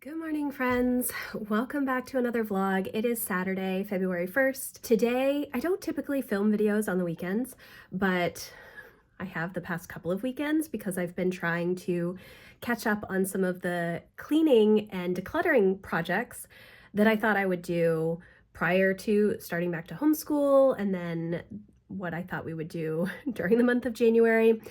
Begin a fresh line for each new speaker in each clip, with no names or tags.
Good morning, friends. Welcome back to another vlog. It is Saturday, February 1st. Today, I don't typically film videos on the weekends, but I have the past couple of weekends because I've been trying to catch up on some of the cleaning and decluttering projects that I thought I would do prior to starting back to homeschool, and then what I thought we would do during the month of January.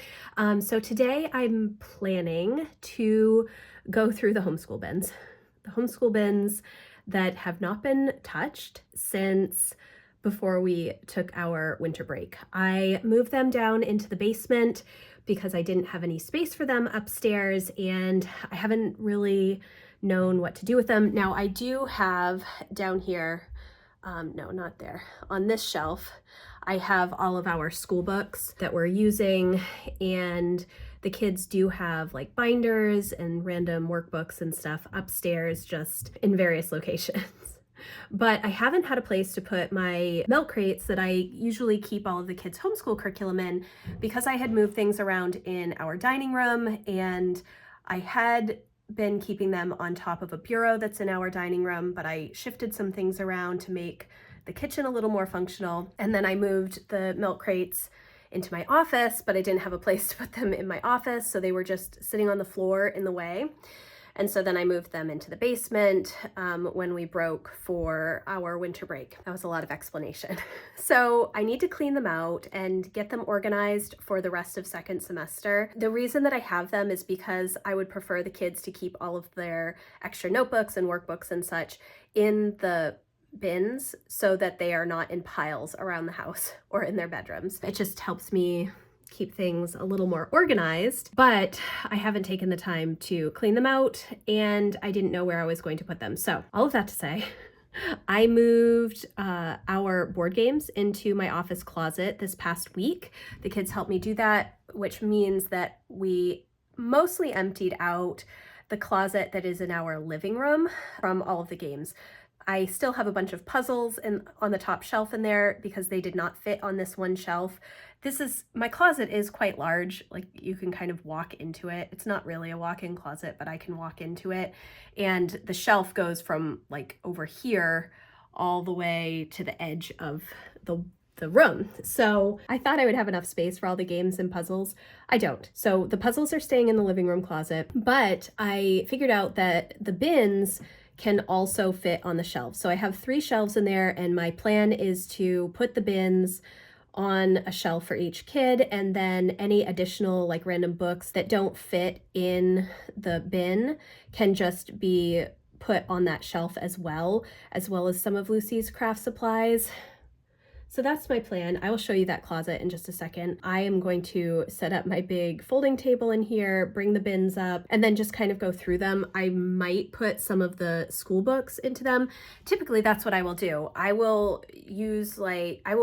So today I'm planning to go through the homeschool bins that have not been touched since before we took our winter break. I moved them down into the basement because I didn't have any space for them upstairs, and I haven't really known what to do with them. Now I do have down here, no, not there, on this shelf, I have all of our school books that we're using, and the kids do have like binders and random workbooks and stuff upstairs, just in various locations. But I haven't had a place to put my milk crates that I usually keep all of the kids' homeschool curriculum in, because I had moved things around in our dining room, and I had been keeping them on top of a bureau that's in our dining room, but I shifted some things around to make the kitchen a little more functional. And then I moved the milk crates into my office, but I didn't have a place to put them in my office, so they were just sitting on the floor in the way. And so then I moved them into the basement when we broke for our winter break. That was a lot of explanation. So I need to clean them out and get them organized for the rest of second semester. The reason that I have them is because I would prefer the kids to keep all of their extra notebooks and workbooks and such in the bins so that they are not in piles around the house or in their bedrooms. It just helps me keep things a little more organized, but I haven't taken the time to clean them out, and I didn't know where I was going to put them. So all of that to say, I moved our board games into my office closet this past week. The kids helped me do that, which means that we mostly emptied out the closet that is in our living room from all of the games. I still have a bunch of puzzles on the top shelf in there because they did not fit on this one shelf. My closet is quite large, like you can kind of walk into it. It's not really a walk-in closet, but I can walk into it. And the shelf goes from like over here all the way to the edge of the room. So I thought I would have enough space for all the games and puzzles. I don't. So the puzzles are staying in the living room closet, but I figured out that the bins can also fit on the shelves. So I have 3 shelves in there, and my plan is to put the bins on a shelf for each kid, and then any additional like random books that don't fit in the bin can just be put on that shelf as well as some of Lucy's craft supplies. So that's my plan. I will show you that closet in just a second. I am going to set up my big folding table in here, bring the bins up, and then just kind of go through them. I might put some of the school books into them. Typically, that's what I will do. I will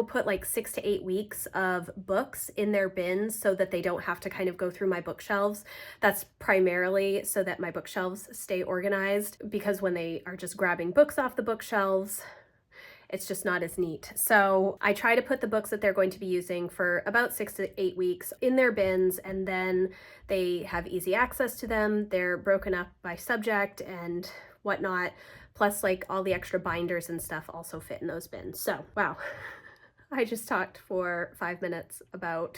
put like 6 to 8 weeks of books in their bins so that they don't have to kind of go through my bookshelves. That's primarily so that my bookshelves stay organized, because when they are just grabbing books off the bookshelves, it's just not as neat. So I try to put the books that they're going to be using for about 6 to 8 weeks in their bins, and then they have easy access to them. They're broken up by subject and whatnot, plus like all the extra binders and stuff also fit in those bins. So, wow, I just talked for 5 minutes about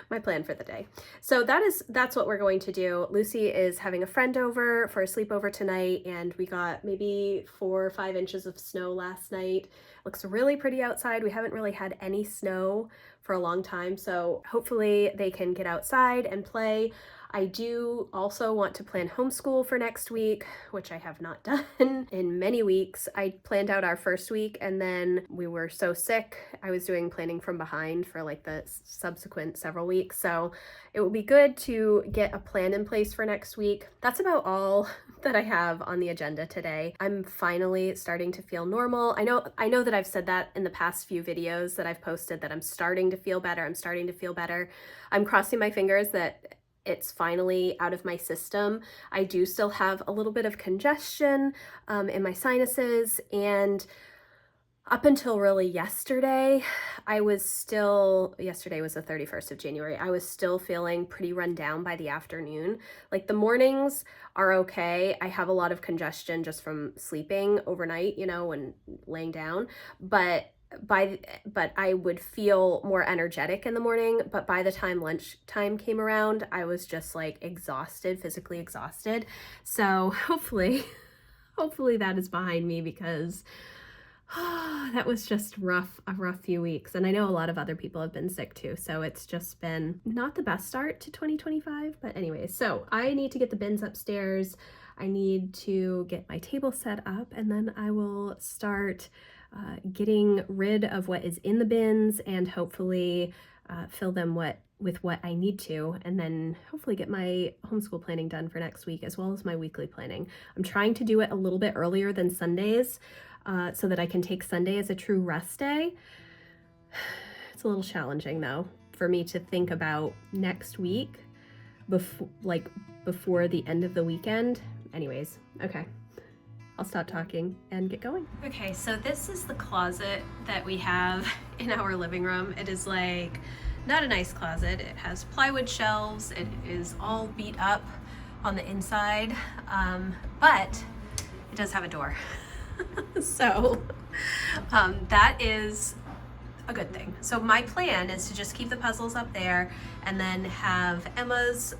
my plan for the day. So that's what we're going to do. Lucy is having a friend over for a sleepover tonight, and we got maybe 4 or 5 inches of snow last night. Looks really pretty outside. We haven't really had any snow for a long time, so hopefully they can get outside and play. I do also want to plan homeschool for next week, which I have not done in many weeks. I planned out our first week, and then we were so sick. I was doing planning from behind for like the subsequent several weeks. So it will be good to get a plan in place for next week. That's about all that I have on the agenda today. I'm finally starting to feel normal. I know that I've said that in the past few videos that I've posted, that I'm starting to feel better. I'm crossing my fingers that it's finally out of my system. I do still have a little bit of congestion in my sinuses, and Up until really yesterday, yesterday was the 31st of January, I was still feeling pretty run down by the afternoon. Like the mornings are okay. I have a lot of congestion just from sleeping overnight, when laying down, but but I would feel more energetic in the morning, but by the time lunchtime came around, I was just like exhausted, physically exhausted. So hopefully that is behind me because that was just a rough few weeks. And I know a lot of other people have been sick too. So it's just been not the best start to 2025. But anyways, so I need to get the bins upstairs. I need to get my table set up, and then I will start getting rid of what is in the bins and hopefully fill them with what I need to, and then hopefully get my homeschool planning done for next week as well as my weekly planning. I'm trying to do it a little bit earlier than Sundays so that I can take Sunday as a true rest day. It's a little challenging though for me to think about next week before the end of the weekend. Anyways, okay. I'll stop talking and get going. Okay, so this is the closet that we have in our living room. It is like not a nice closet. It has plywood shelves. It is all beat up on the inside, but it does have a door. So that is a good thing. So my plan is to just keep the puzzles up there and then have Emma's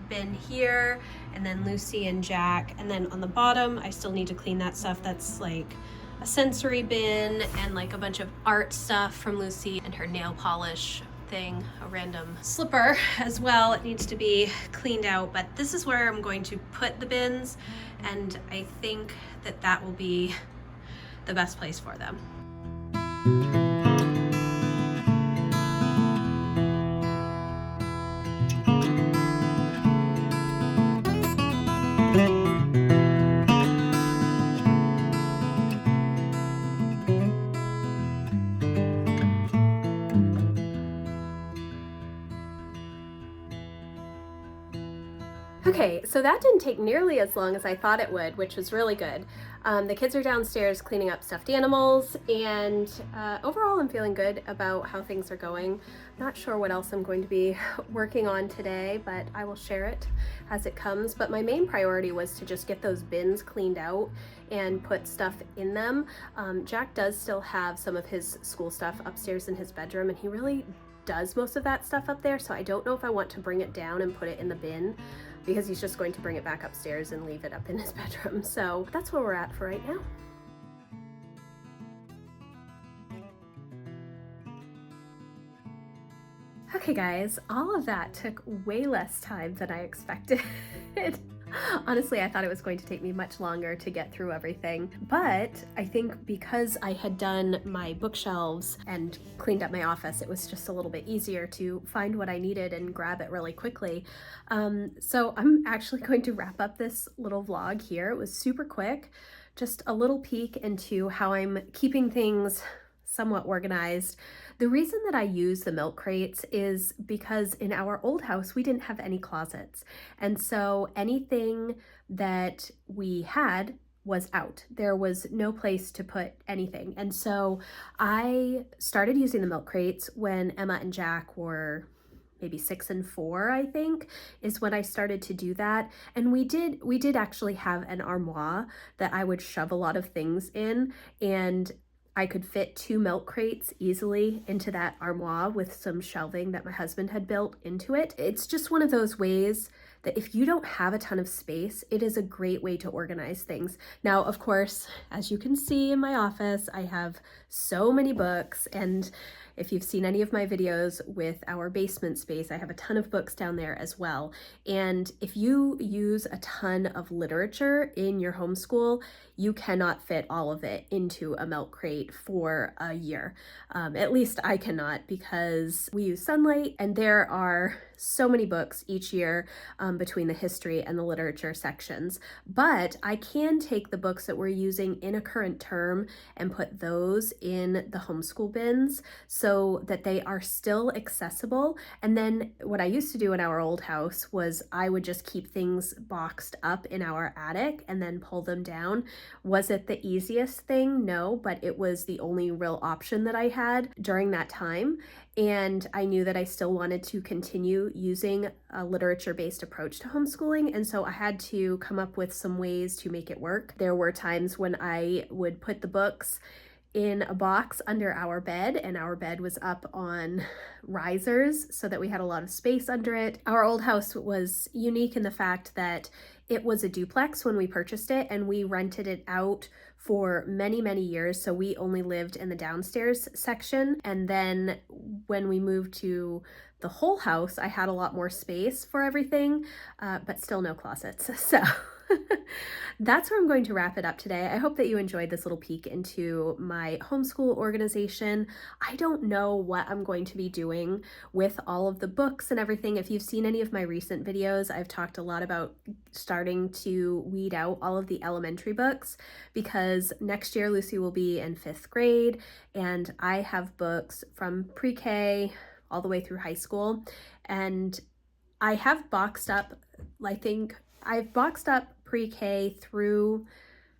bin here, and then Lucy and Jack, and then on the bottom I still need to clean that stuff that's like a sensory bin and like a bunch of art stuff from Lucy and her nail polish thing, a random slipper as well. It needs to be cleaned out, but this is where I'm going to put the bins, and I think that that will be the best place for them. Okay, so that didn't take nearly as long as I thought it would, which was really good. The kids are downstairs cleaning up stuffed animals, and overall I'm feeling good about how things are going. Not sure what else I'm going to be working on today, but I will share it as it comes. But my main priority was to just get those bins cleaned out and put stuff in them. Jack does still have some of his school stuff upstairs in his bedroom, and he really does most of that stuff up there, so I don't know if I want to bring it down and put it in the bin, because he's just going to bring it back upstairs and leave it up in his bedroom. So that's where we're at for right now. Okay guys, all of that took way less time than I expected. Honestly, I thought it was going to take me much longer to get through everything, but I think because I had done my bookshelves and cleaned up my office, it was just a little bit easier to find what I needed and grab it really quickly. So I'm actually going to wrap up this little vlog here. It was super quick, just a little peek into how I'm keeping things somewhat organized. The reason that I use the milk crates is because in our old house, we didn't have any closets. And so anything that we had was out. There was no place to put anything. And so I started using the milk crates when Emma and Jack were maybe 6 and 4, I think, is when I started to do that. And we did actually have an armoire that I would shove a lot of things in, and I could fit 2 milk crates easily into that armoire with some shelving that my husband had built into it. It's just one of those ways that if you don't have a ton of space, it is a great way to organize things. Now, of course, as you can see in my office, I have so many books, and if you've seen any of my videos with our basement space, I have a ton of books down there as well. And if you use a ton of literature in your homeschool, you cannot fit all of it into a milk crate for a year. At least I cannot, because we use sunlight, and there are so many books each year between the history and the literature sections. But I can take the books that we're using in a current term and put those in the homeschool bins. So so that they are still accessible. And then what I used to do in our old house was I would just keep things boxed up in our attic and then pull them down. Was it the easiest thing? No, but it was the only real option that I had during that time. And I knew that I still wanted to continue using a literature-based approach to homeschooling. And so I had to come up with some ways to make it work. There were times when I would put the books in a box under our bed, and our bed was up on risers so that we had a lot of space under it. Our old house was unique in the fact that it was a duplex when we purchased it, and we rented it out for many, many years. So we only lived in the downstairs section. And then when we moved to the whole house, I had a lot more space for everything, but still no closets. So that's where I'm going to wrap it up today. I hope that you enjoyed this little peek into my homeschool organization. I don't know what I'm going to be doing with all of the books and everything. If you've seen any of my recent videos, I've talked a lot about starting to weed out all of the elementary books, because next year Lucy will be in 5th grade and I have books from pre-K all the way through high school. And I have boxed up, I think I've boxed up pre-K through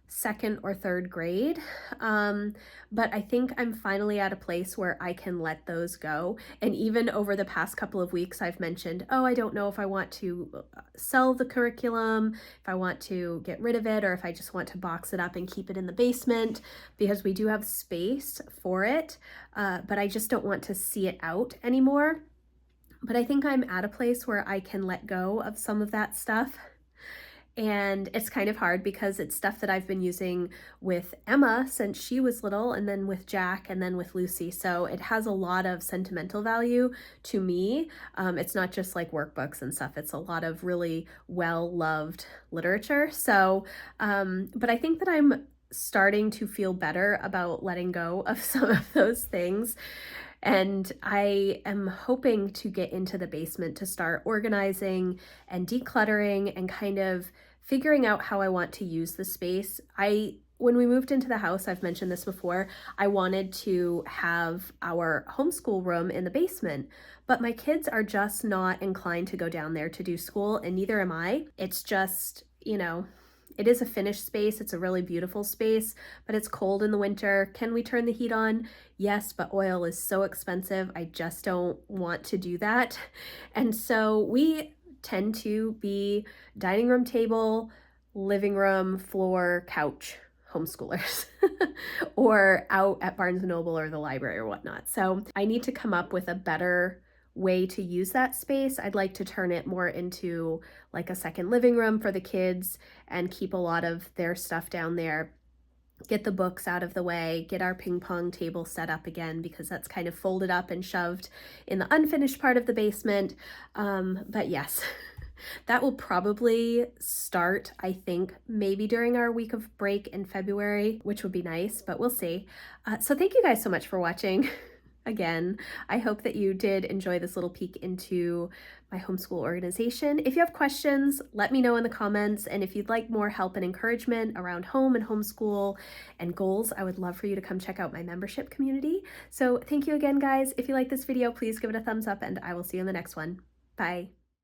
2nd or 3rd grade, but I think I'm finally at a place where I can let those go. And even over the past couple of weeks, I've mentioned, oh, I don't know if I want to sell the curriculum, if I want to get rid of it, or if I just want to box it up and keep it in the basement, because we do have space for it, but I just don't want to see it out anymore. But I think I'm at a place where I can let go of some of that stuff. And it's kind of hard because it's stuff that I've been using with Emma since she was little, and then with Jack, and then with Lucy. So it has a lot of sentimental value to me. It's not just like workbooks and stuff. It's a lot of really well-loved literature. So, but I think that I'm starting to feel better about letting go of some of those things. And I am hoping to get into the basement to start organizing and decluttering and kind of figuring out how I want to use the space. When we moved into the house, I've mentioned this before, I wanted to have our homeschool room in the basement, but my kids are just not inclined to go down there to do school, and neither am I. It's just, it is a finished space. It's a really beautiful space, but it's cold in the winter. Can we turn the heat on? Yes, but oil is so expensive. I just don't want to do that. And so we tend to be dining room table, living room, floor, couch homeschoolers or out at Barnes & Noble or the library or whatnot. So I need to come up with a better way to use that space. I'd like to turn it more into like a second living room for the kids and keep a lot of their stuff down there. Get the books out of the way, get our ping pong table set up again, because that's kind of folded up and shoved in the unfinished part of the basement. But yes, that will probably start, I think, maybe during our week of break in February, which would be nice, but we'll see. So thank you guys so much for watching. Again, I hope that you did enjoy this little peek into my homeschool organization. If you have questions, let me know in the comments. And if you'd like more help and encouragement around home and homeschool and goals, I would love for you to come check out my membership community. So thank you again, guys. If you like this video, please give it a thumbs up, and I will see you in the next one. Bye.